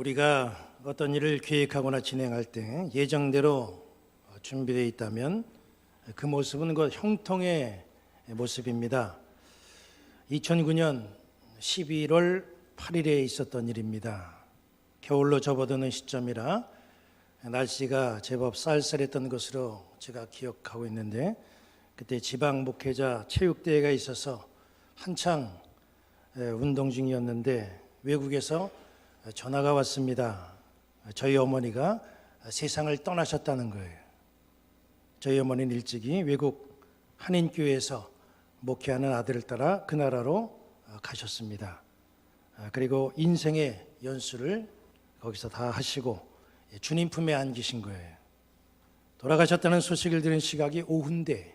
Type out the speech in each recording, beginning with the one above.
우리가 어떤 일을 계획하거나 진행할 때 예정대로 준비되어 있다면 그 모습은 곧 형통의 모습입니다. 2009년 11월 8일에 있었던 일입니다. 겨울로 접어드는 시점이라 날씨가 제법 쌀쌀했던 것으로 제가 기억하고 있는데, 그때 지방 목회자 체육대회가 있어서 한창 운동 중이었는데 외국에서 전화가 왔습니다. 저희 어머니가 세상을 떠나셨다는 거예요. 저희 어머니는 일찍이 외국 한인교회에서 목회하는 아들을 따라 그 나라로 가셨습니다. 그리고 인생의 연수를 거기서 다 하시고 주님 품에 안기신 거예요. 돌아가셨다는 소식을 들은 시각이 오후인데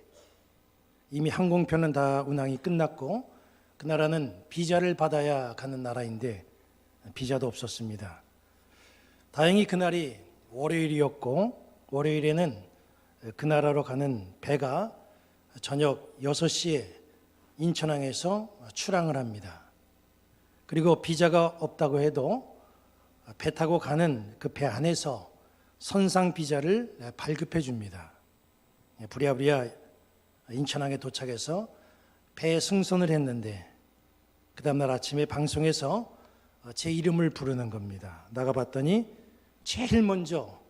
이미 항공편은 다 운항이 끝났고 그 나라는 비자를 받아야 가는 나라인데 비자도 없었습니다. 다행히 그날이 월요일이었고 월요일에는 그 나라로 가는 배가 저녁 6시에 인천항에서 출항을 합니다. 그리고 비자가 없다고 해도 배 타고 가는 그 배 안에서 선상 비자를 발급해 줍니다. 부랴부랴 인천항에 도착해서 배에 승선을 했는데 그 다음날 아침에 방송에서 제 이름을 부르는 겁니다. 나가봤더니 제일 먼저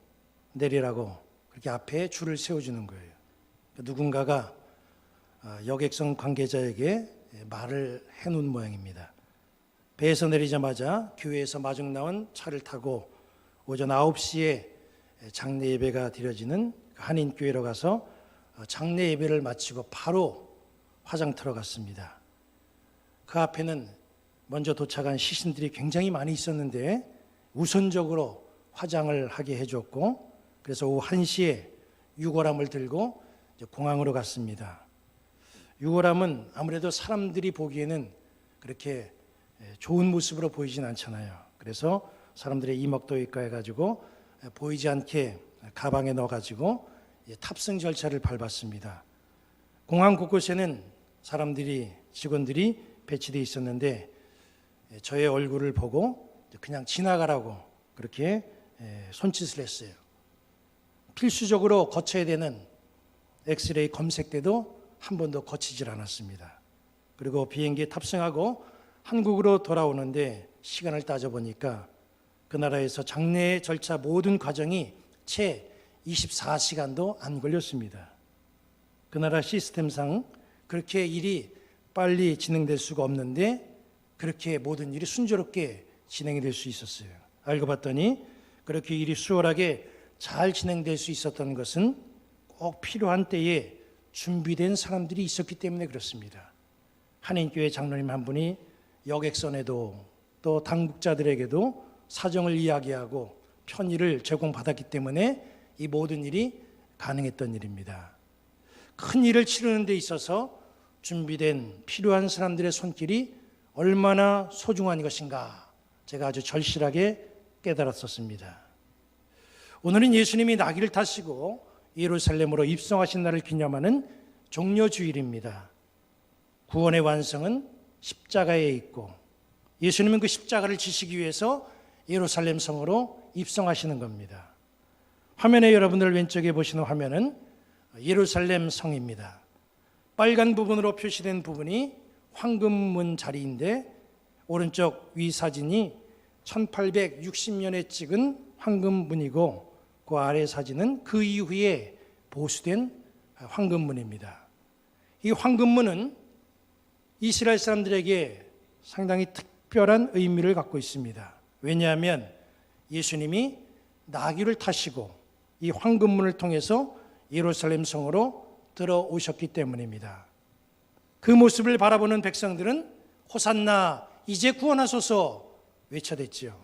내리라고 그렇게 앞에 줄을 세워주는 거예요. 누군가가 여객선 관계자에게 말을 해놓은 모양입니다. 배에서 내리자마자 교회에서 마중 나온 차를 타고 오전 9시에 장례 예배가 드려지는 한인교회로 가서 장례 예배를 마치고 바로 화장터로 갔습니다. 그 앞에는 먼저 도착한 시신들이 굉장히 많이 있었는데 우선적으로 화장을 하게 해줬고, 그래서 오후 1시에 유골함을 들고 공항으로 갔습니다. 유골함은 아무래도 사람들이 보기에는 그렇게 좋은 모습으로 보이진 않잖아요. 그래서 사람들의 이목도일까 해가지고 보이지 않게 가방에 넣어가지고 탑승 절차를 밟았습니다. 공항 곳곳에는 사람들이, 직원들이 배치되어 있었는데 저의 얼굴을 보고 그냥 지나가라고 그렇게 손짓을 했어요. 필수적으로 거쳐야 되는 엑스레이 검색 때도 한 번도 거치질 않았습니다. 그리고 비행기에 탑승하고 한국으로 돌아오는데 시간을 따져보니까 그 나라에서 장례 절차 모든 과정이 채 24시간도 안 걸렸습니다. 그 나라 시스템상 그렇게 일이 빨리 진행될 수가 없는데 그렇게 모든 일이 순조롭게 진행이 될 수 있었어요. 알고 봤더니 그렇게 일이 수월하게 잘 진행될 수 있었던 것은 꼭 필요한 때에 준비된 사람들이 있었기 때문에 그렇습니다. 한인교회 장로님 한 분이 여객선에도 또 당국자들에게도 사정을 이야기하고 편의를 제공받았기 때문에 이 모든 일이 가능했던 일입니다. 큰 일을 치르는 데 있어서 준비된 필요한 사람들의 손길이 얼마나 소중한 것인가 제가 아주 절실하게 깨달았었습니다. 오늘은 예수님이 나귀를 타시고 예루살렘으로 입성하신 날을 기념하는 종려주일입니다. 구원의 완성은 십자가에 있고 예수님은 그 십자가를 지시기 위해서 예루살렘 성으로 입성하시는 겁니다. 화면에 여러분들 왼쪽에 보시는 화면은 예루살렘 성입니다. 빨간 부분으로 표시된 부분이 황금문 자리인데 오른쪽 위 사진이 1860년에 찍은 황금문이고 그 아래 사진은 그 이후에 보수된 황금문입니다. 이 황금문은 이스라엘 사람들에게 상당히 특별한 의미를 갖고 있습니다. 왜냐하면 예수님이 나귀를 타시고 이 황금문을 통해서 예루살렘 성으로 들어오셨기 때문입니다. 그 모습을 바라보는 백성들은 호산나 이제 구원하소서 외쳐댔지요.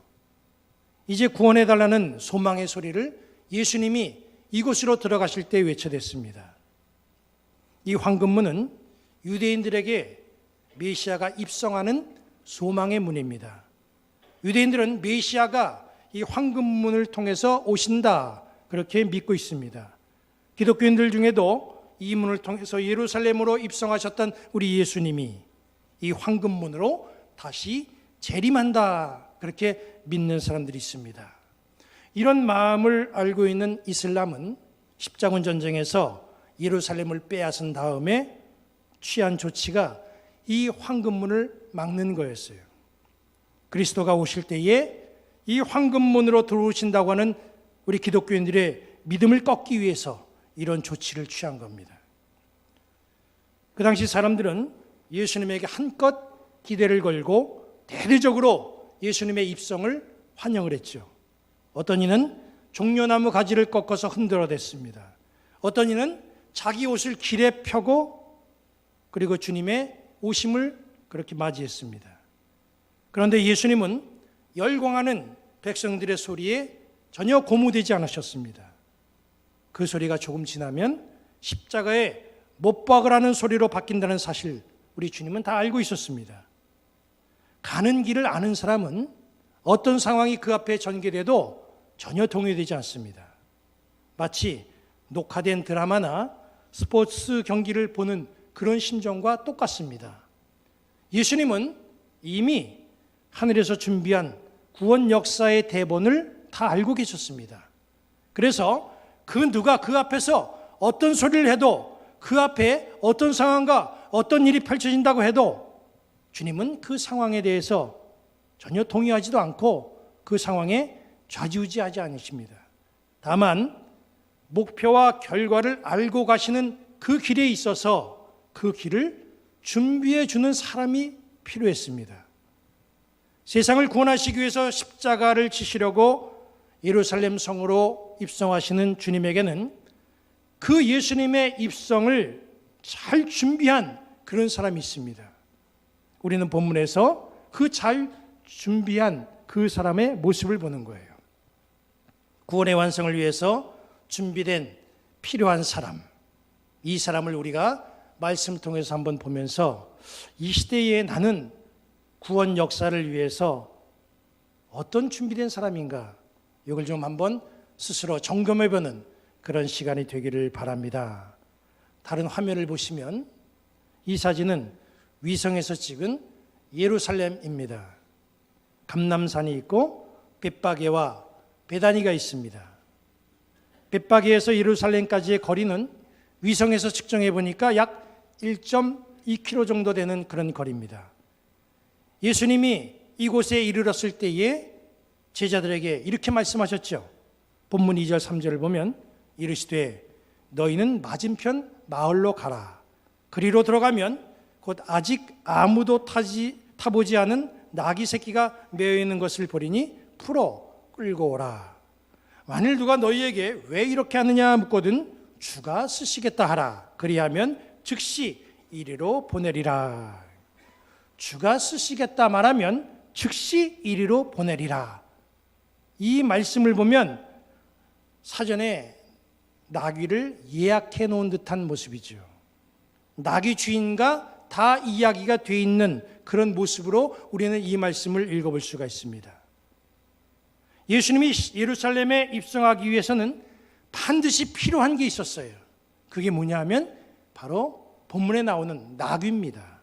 이제 구원해달라는 소망의 소리를 예수님이 이곳으로 들어가실 때 외쳐댔습니다. 이 황금문은 유대인들에게 메시아가 입성하는 소망의 문입니다. 유대인들은 메시아가 이 황금문을 통해서 오신다 그렇게 믿고 있습니다. 기독교인들 중에도 이 문을 통해서 예루살렘으로 입성하셨던 우리 예수님이 이 황금문으로 다시 재림한다 그렇게 믿는 사람들이 있습니다. 이런 마음을 알고 있는 이슬람은 십자군 전쟁에서 예루살렘을 빼앗은 다음에 취한 조치가 이 황금문을 막는 거였어요. 그리스도가 오실 때에 이 황금문으로 들어오신다고 하는 우리 기독교인들의 믿음을 꺾기 위해서 이런 조치를 취한 겁니다. 그 당시 사람들은 예수님에게 한껏 기대를 걸고 대대적으로 예수님의 입성을 환영을 했죠. 어떤 이는 종려나무 가지를 꺾어서 흔들어댔습니다. 어떤 이는 자기 옷을 길에 펴고 그리고 주님의 오심을 그렇게 맞이했습니다. 그런데 예수님은 열광하는 백성들의 소리에 전혀 고무되지 않으셨습니다. 그 소리가 조금 지나면 십자가에 못 박으라는 소리로 바뀐다는 사실 우리 주님은 다 알고 있었습니다. 가는 길을 아는 사람은 어떤 상황이 그 앞에 전개돼도 전혀 동요되지 않습니다. 마치 녹화된 드라마나 스포츠 경기를 보는 그런 심정과 똑같습니다. 예수님은 이미 하늘에서 준비한 구원 역사의 대본을 다 알고 계셨습니다. 그래서 누가 그 앞에서 어떤 소리를 해도 그 앞에 어떤 상황과 어떤 일이 펼쳐진다고 해도 주님은 그 상황에 대해서 전혀 동의하지도 않고 그 상황에 좌지우지하지 않으십니다. 다만 목표와 결과를 알고 가시는 그 길에 있어서 그 길을 준비해 주는 사람이 필요했습니다. 세상을 구원하시기 위해서 십자가를 지시려고 예루살렘 성으로 입성하시는 주님에게는 그 예수님의 입성을 잘 준비한 그런 사람이 있습니다. 우리는 본문에서 그 잘 준비한 그 사람의 모습을 보는 거예요. 구원의 완성을 위해서 준비된 필요한 사람, 이 사람을 우리가 말씀을 통해서 한번 보면서 이 시대에 나는 구원 역사를 위해서 어떤 준비된 사람인가, 이걸 좀 한번 스스로 점검해보는 그런 시간이 되기를 바랍니다. 다른 화면을 보시면 이 사진은 위성에서 찍은 예루살렘입니다. 감람산이 있고 벳바게와 베다니가 있습니다. 벳바게에서 예루살렘까지의 거리는 위성에서 측정해 보니까 약 1.2km 정도 되는 그런 거리입니다. 예수님이 이곳에 이르렀을 때에 제자들에게 이렇게 말씀하셨죠. 본문 2절 3절을 보면 이르시되 너희는 맞은편 마을로 가라. 그리로 들어가면 곧 아직 아무도 타보지 않은 나귀 새끼가 매여 있는 것을 보리니 풀어 끌고 오라. 만일 누가 너희에게 왜 이렇게 하느냐 묻거든 주가 쓰시겠다 하라. 그리하면 즉시 이리로 보내리라. 주가 쓰시겠다 말하면 즉시 이리로 보내리라. 이 말씀을 보면 사전에 나귀를 예약해 놓은 듯한 모습이죠. 나귀 주인과 다 이야기가 돼 있는 그런 모습으로 우리는 이 말씀을 읽어볼 수가 있습니다. 예수님이 예루살렘에 입성하기 위해서는 반드시 필요한 게 있었어요. 그게 뭐냐 하면 바로 본문에 나오는 나귀입니다.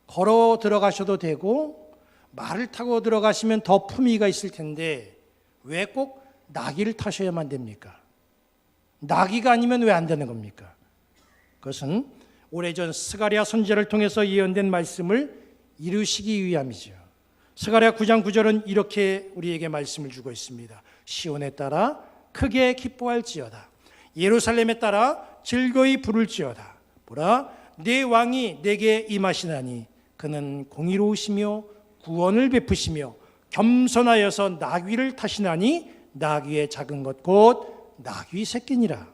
걸어 들어가셔도 되고 말을 타고 들어가시면 더 품위가 있을 텐데 왜 꼭 나귀를 타셔야만 됩니까? 나귀가 아니면 왜 안 되는 겁니까? 그것은 오래전 스가랴 선지자를 통해서 예언된 말씀을 이루시기 위함이죠. 스가랴 9장 9절은 이렇게 우리에게 말씀을 주고 있습니다. 시온에 따라 크게 기뻐할지어다. 예루살렘에 따라 즐거이 부를지어다. 보라, 내 왕이 내게 임하시나니 그는 공의로우시며 구원을 베푸시며 겸손하여서 나귀를 타시나니 나귀의 작은 것 곧 나귀 새끼니라.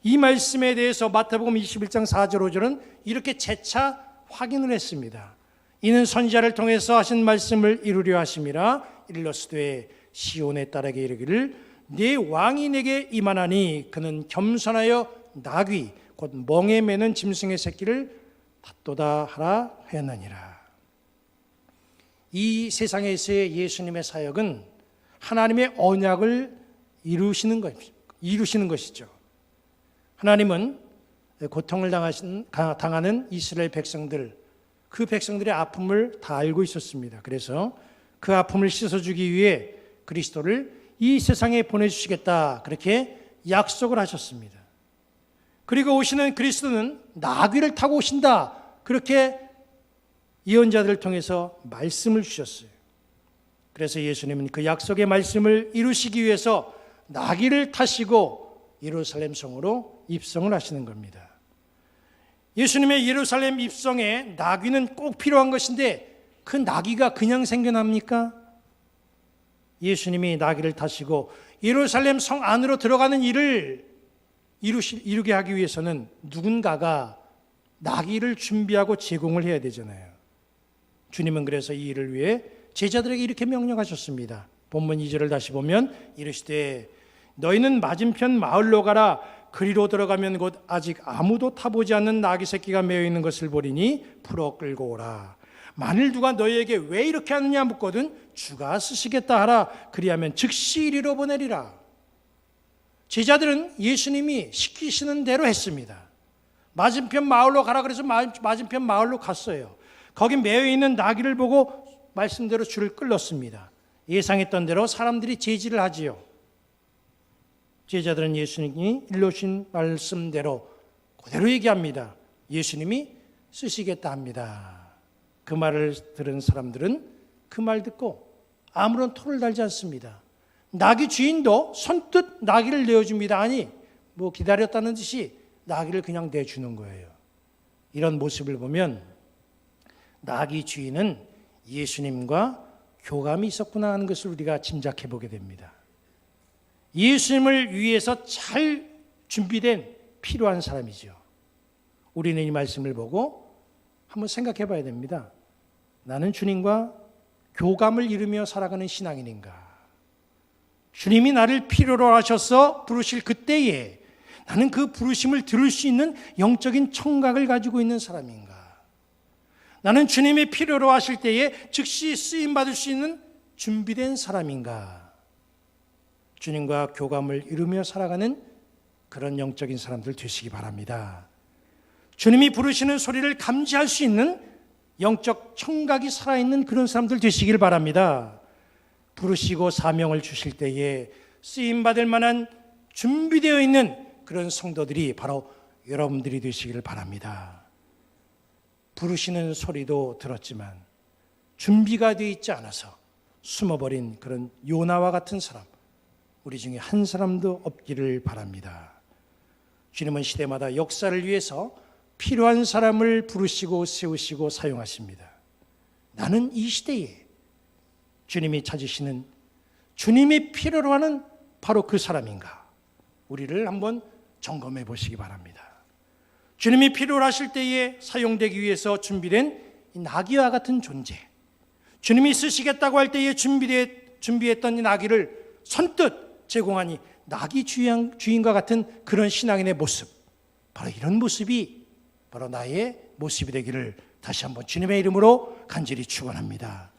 이 말씀에 대해서 마태복음 21장 4절 5절은 이렇게 재차 확인을 했습니다. 이는 선지자를 통해서 하신 말씀을 이루려 하심이라. 일러스되 시온의 딸에게 이르기를 네 왕이 내게 임하나니 그는 겸손하여 나귀 곧 멍에 매는 짐승의 새끼를 받도다 하라 하였느니라. 이 세상에서의 예수님의 사역은 하나님의 언약을 이루시는 것이죠. 하나님은 고통을 당하는 이스라엘 백성들, 그 백성들의 아픔을 다 알고 있었습니다. 그래서 그 아픔을 씻어주기 위해 그리스도를 이 세상에 보내주시겠다, 그렇게 약속을 하셨습니다. 그리고 오시는 그리스도는 나귀를 타고 오신다, 그렇게 예언자들을 통해서 말씀을 주셨어요. 그래서 예수님은 그 약속의 말씀을 이루시기 위해서 나귀를 타시고 예루살렘 성으로 입성을 하시는 겁니다. 예수님의 예루살렘 입성에 나귀는 꼭 필요한 것인데 그 나귀가 그냥 생겨납니까? 예수님이 나귀를 타시고 예루살렘 성 안으로 들어가는 일을 이루게 하기 위해서는 누군가가 나귀를 준비하고 제공을 해야 되잖아요. 주님은 그래서 이 일을 위해 제자들에게 이렇게 명령하셨습니다. 본문 2절을 다시 보면 이르시되 너희는 맞은편 마을로 가라. 그리로 들어가면 곧 아직 아무도 타보지 않는 나귀 새끼가 매어 있는 것을 보리니 풀어 끌고 오라. 만일 누가 너희에게 왜 이렇게 하느냐 묻거든 주가 쓰시겠다 하라. 그리하면 즉시 이리로 보내리라. 제자들은 예수님이 시키시는 대로 했습니다. 맞은편 마을로 가라 그래서 맞은편 마을로 갔어요. 거기 매어 있는 나귀를 보고 말씀대로 줄을 끌었습니다. 예상했던 대로 사람들이 제지를 하지요. 제자들은 예수님이 일러주신 말씀대로 그대로 얘기합니다. 예수님이 쓰시겠다 합니다. 그 말을 들은 사람들은 그 말 듣고 아무런 토를 달지 않습니다. 나귀 주인도 선뜻 나귀를 내어줍니다. 아니 뭐 기다렸다는 듯이 나귀를 그냥 내주는 거예요. 이런 모습을 보면 나귀 주인은 예수님과 교감이 있었구나 하는 것을 우리가 짐작해 보게 됩니다. 예수님을 위해서 잘 준비된 필요한 사람이죠. 우리는 이 말씀을 보고 한번 생각해 봐야 됩니다. 나는 주님과 교감을 이루며 살아가는 신앙인인가? 주님이 나를 필요로 하셔서 부르실 그때에 나는 그 부르심을 들을 수 있는 영적인 청각을 가지고 있는 사람인가? 나는 주님이 필요로 하실 때에 즉시 쓰임받을 수 있는 준비된 사람인가? 주님과 교감을 이루며 살아가는 그런 영적인 사람들 되시기 바랍니다. 주님이 부르시는 소리를 감지할 수 있는 영적 청각이 살아있는 그런 사람들 되시길 바랍니다. 부르시고 사명을 주실 때에 쓰임받을 만한 준비되어 있는 그런 성도들이 바로 여러분들이 되시길 바랍니다. 부르시는 소리도 들었지만 준비가 되어 있지 않아서 숨어버린 그런 요나와 같은 사람, 우리 중에 한 사람도 없기를 바랍니다. 주님은 시대마다 역사를 위해서 필요한 사람을 부르시고 세우시고 사용하십니다. 나는 이 시대에 주님이 찾으시는 주님이 필요로 하는 바로 그 사람인가? 우리를 한번 점검해 보시기 바랍니다. 주님이 필요로 하실 때에 사용되기 위해서 준비된 이 나귀와 같은 존재, 주님이 쓰시겠다고 할 때에 준비했던 이 나귀를 선뜻 제공하니 나귀 주인과 같은 그런 신앙인의 모습, 바로 이런 모습이 바로 나의 모습이 되기를 다시 한번 주님의 이름으로 간절히 축원합니다.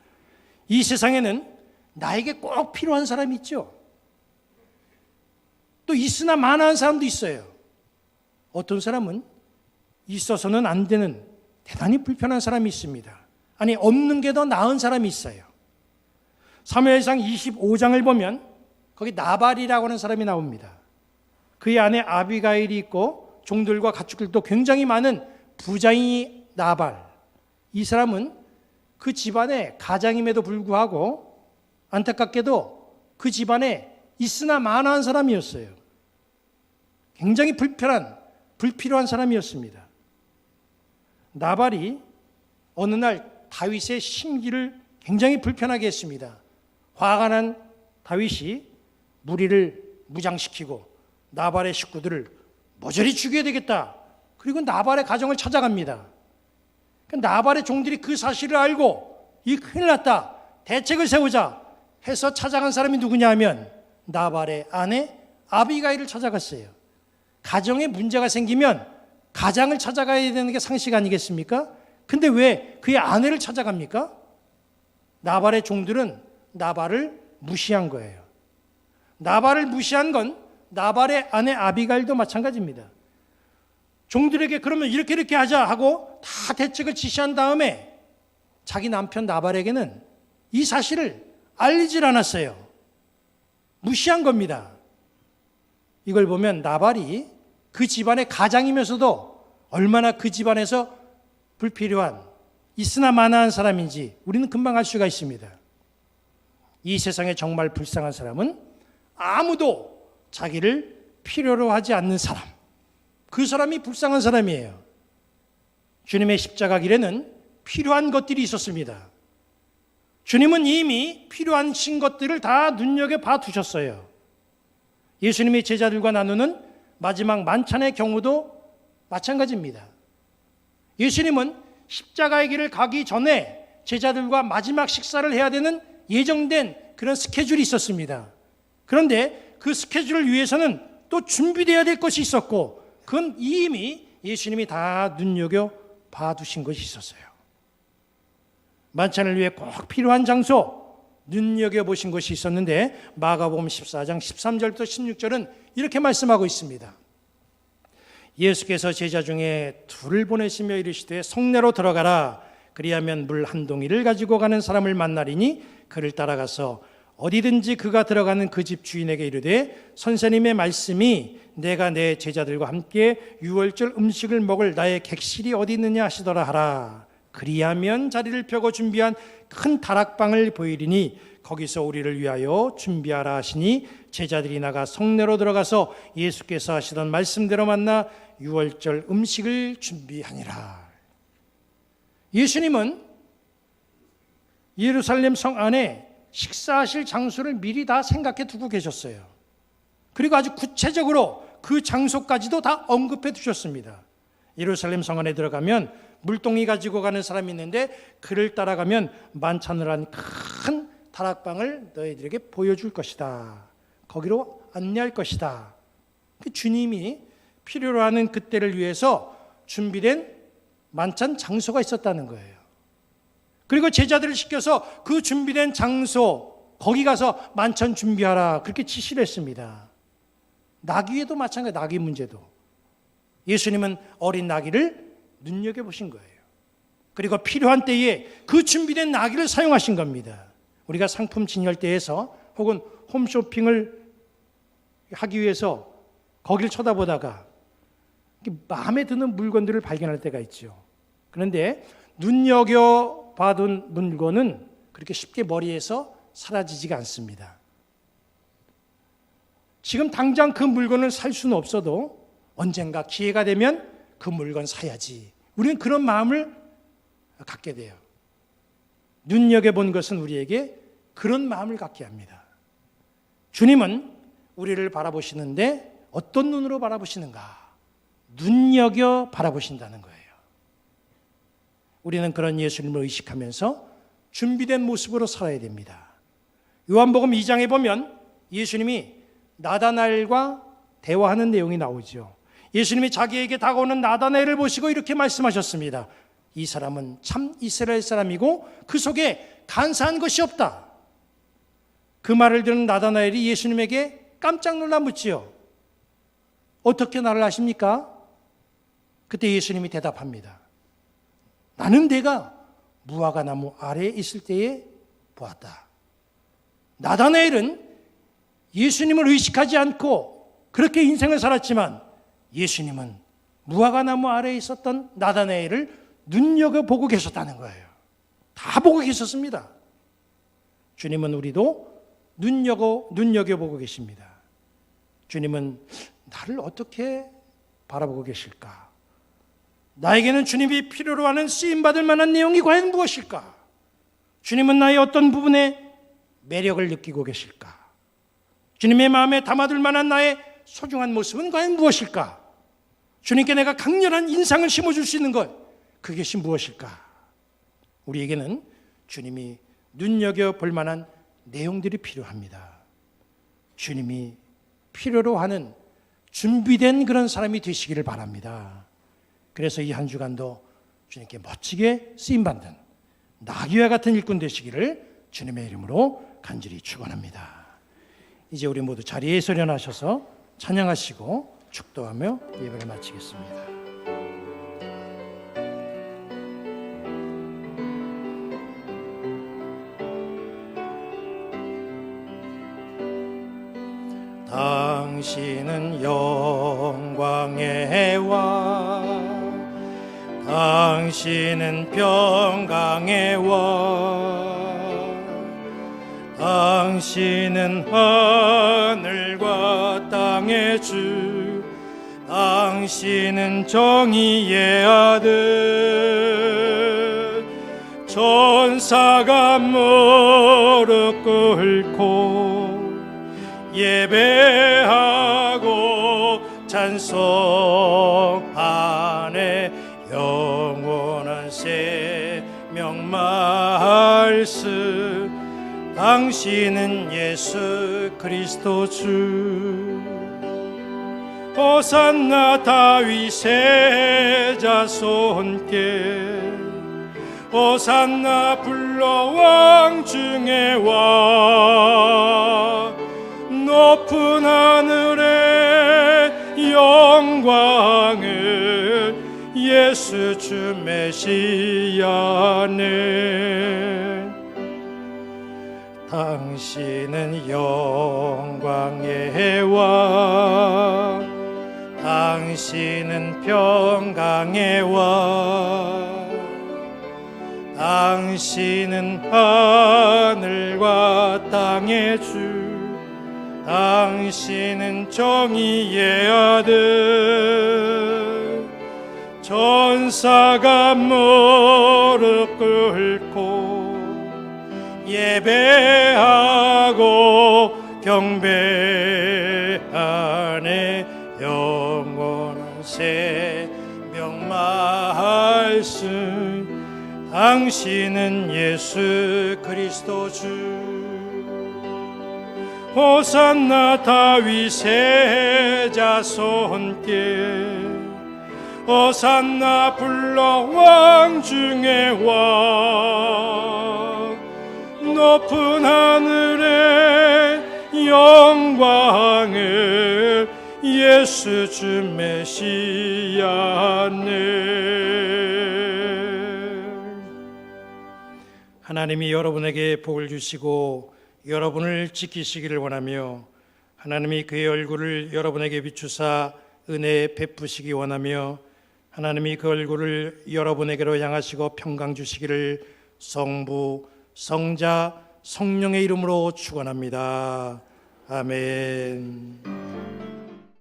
이 세상에는 나에게 꼭 필요한 사람이 있죠. 또 있으나 마나한 사람도 있어요. 어떤 사람은 있어서는 안 되는 대단히 불편한 사람이 있습니다. 아니 없는 게 더 나은 사람이 있어요. 사무엘상 25장을 보면 거기 나발이라고 하는 사람이 나옵니다. 그의 아내 아비가일이 있고 종들과 가축들도 굉장히 많은 부자인 나발. 이 사람은 그 집안의 가장임에도 불구하고 안타깝게도 그 집안에 있으나 마나한 사람이었어요. 굉장히 불필요한 사람이었습니다. 나발이 어느 날 다윗의 심기를 굉장히 불편하게 했습니다. 화가 난 다윗이 무리를 무장시키고 나발의 식구들을 모조리 죽여야 되겠다. 그리고 나발의 가정을 찾아갑니다. 나발의 종들이 그 사실을 알고 이 큰일 났다, 대책을 세우자 해서 찾아간 사람이 누구냐 하면 나발의 아내 아비가일을 찾아갔어요. 가정에 문제가 생기면 가장을 찾아가야 되는 게 상식 아니겠습니까? 근데 왜 그의 아내를 찾아갑니까? 나발의 종들은 나발을 무시한 거예요. 나발을 무시한 건 나발의 아내 아비가일도 마찬가지입니다. 종들에게 그러면 이렇게 하자 하고 다 대책을 지시한 다음에 자기 남편 나발에게는 이 사실을 알리질 않았어요. 무시한 겁니다. 이걸 보면 나발이 그 집안의 가장이면서도 얼마나 그 집안에서 불필요한, 있으나 마나한 사람인지 우리는 금방 알 수가 있습니다. 이 세상에 정말 불쌍한 사람은 아무도 자기를 필요로 하지 않는 사람, 그 사람이 불쌍한 사람이에요. 주님의 십자가 길에는 필요한 것들이 있었습니다. 주님은 이미 필요한 것들을 다 눈여겨봐 두셨어요. 예수님이 제자들과 나누는 마지막 만찬의 경우도 마찬가지입니다. 예수님은 십자가의 길을 가기 전에 제자들과 마지막 식사를 해야 되는 예정된 그런 스케줄이 있었습니다. 그런데 그 스케줄을 위해서는 또 준비되어야 될 것이 있었고, 그건 이미 예수님이 다 눈여겨봐 두신 것이 있었어요. 만찬을 위해 꼭 필요한 장소 눈여겨보신 것이 있었는데, 마가복음 14장 13절부터 16절은 이렇게 말씀하고 있습니다. 예수께서 제자 중에 둘을 보내시며 이르시되 성내로 들어가라. 그리하면 물 한 동이를 가지고 가는 사람을 만나리니 그를 따라가서 어디든지 그가 들어가는 그 집 주인에게 이르되 선생님의 말씀이 내가 내 제자들과 함께 유월절 음식을 먹을 나의 객실이 어디 있느냐 하시더라 하라. 그리하면 자리를 펴고 준비한 큰 다락방을 보이리니 거기서 우리를 위하여 준비하라 하시니 제자들이 나가 성내로 들어가서 예수께서 하시던 말씀대로 만나 유월절 음식을 준비하니라. 예수님은 예루살렘 성 안에 식사하실 장소를 미리 다 생각해 두고 계셨어요. 그리고 아주 구체적으로 그 장소까지도 다 언급해 두셨습니다. 예루살렘 성 안에 들어가면 물동이 가지고 가는 사람이 있는데 그를 따라가면 만찬을 한 큰 다락방을 너희들에게 보여줄 것이다. 거기로 안내할 것이다. 주님이 필요로 하는 그때를 위해서 준비된 만찬 장소가 있었다는 거예요. 그리고 제자들을 시켜서 그 준비된 장소, 거기 가서 만찬 준비하라, 그렇게 지시를 했습니다. 나귀에도 마찬가지예요. 나귀 문제도 예수님은 어린 나귀를 눈여겨보신 거예요. 그리고 필요한 때에 그 준비된 나귀를 사용하신 겁니다. 우리가 상품 진열대에서 혹은 홈쇼핑을 하기 위해서 거기를 쳐다보다가 마음에 드는 물건들을 발견할 때가 있죠. 그런데 눈여겨봐둔 물건은 그렇게 쉽게 머리에서 사라지지가 않습니다. 지금 당장 그 물건을 살 수는 없어도 언젠가 기회가 되면 그 물건 사야지. 우리는 그런 마음을 갖게 돼요. 눈여겨본 것은 우리에게 그런 마음을 갖게 합니다. 주님은 우리를 바라보시는데 어떤 눈으로 바라보시는가? 눈여겨 바라보신다는 거예요. 우리는 그런 예수님을 의식하면서 준비된 모습으로 살아야 됩니다. 요한복음 2장에 보면 예수님이 나다나엘과 대화하는 내용이 나오죠. 예수님이 자기에게 다가오는 나다나엘을 보시고 이렇게 말씀하셨습니다. 이 사람은 참 이스라엘 사람이고 그 속에 간사한 것이 없다. 그 말을 들은 나다나엘이 예수님에게 깜짝 놀라 묻지요. 어떻게 나를 아십니까? 그때 예수님이 대답합니다. 나는 내가 무화과 나무 아래에 있을 때에 보았다. 나다나엘은 예수님을 의식하지 않고 그렇게 인생을 살았지만 예수님은 무화과 나무 아래에 있었던 나다나엘을 눈여겨보고 계셨다는 거예요. 다 보고 계셨습니다. 주님은 우리도 눈여겨보고 계십니다. 주님은 나를 어떻게 바라보고 계실까? 나에게는 주님이 필요로 하는 쓰임받을 만한 내용이 과연 무엇일까? 주님은 나의 어떤 부분에 매력을 느끼고 계실까? 주님의 마음에 담아둘 만한 나의 소중한 모습은 과연 무엇일까? 주님께 내가 강렬한 인상을 심어줄 수 있는 것, 그것이 무엇일까? 우리에게는 주님이 눈여겨볼 만한 내용들이 필요합니다. 주님이 필요로 하는 준비된 그런 사람이 되시기를 바랍니다. 그래서 이 한 주간도 주님께 멋지게 쓰임받는 나귀와 같은 일꾼 되시기를 주님의 이름으로 간절히 축원합니다. 이제 우리 모두 자리에 서련하셔서 찬양하시고 축도하며 예배를 마치겠습니다. 당신은 영광의 왕, 당신은 평강의 왕, 당신은 하늘과 땅의 주, 당신은 정의의 아들. 천사가 무릎 꿇고 예배하고 찬송하네. 영원한 생명 말씀, 당신은 예수 그리스도 주. 호산나 다윗의 자손께, 호산나 불러 왕 중에 왕. 높은 하늘의 영광을 예수 주 메시아네. 당신은 영광의 왕, 당신은 평강의 왕, 당신은 하늘과 땅의 주, 당신은 정의의 아들. 천사가 무릎 꿇고 예배하고 경배하네. 영원한 생명 말씀, 당신은 예수 그리스도 주. 호산나 다윗의 자손께, 호산나 불러 왕 중에 왕. 높은 하늘의 영광을 예수 주 메시아네. 하나님이 여러분에게 복을 주시고 여러분을 지키시기를 원하며, 하나님이 그의 얼굴을 여러분에게 비추사 은혜 베푸시기 원하며, 하나님이 그 얼굴을 여러분에게로 향하시고 평강 주시기를 성부, 성자, 성령의 이름으로 축원합니다. 아멘.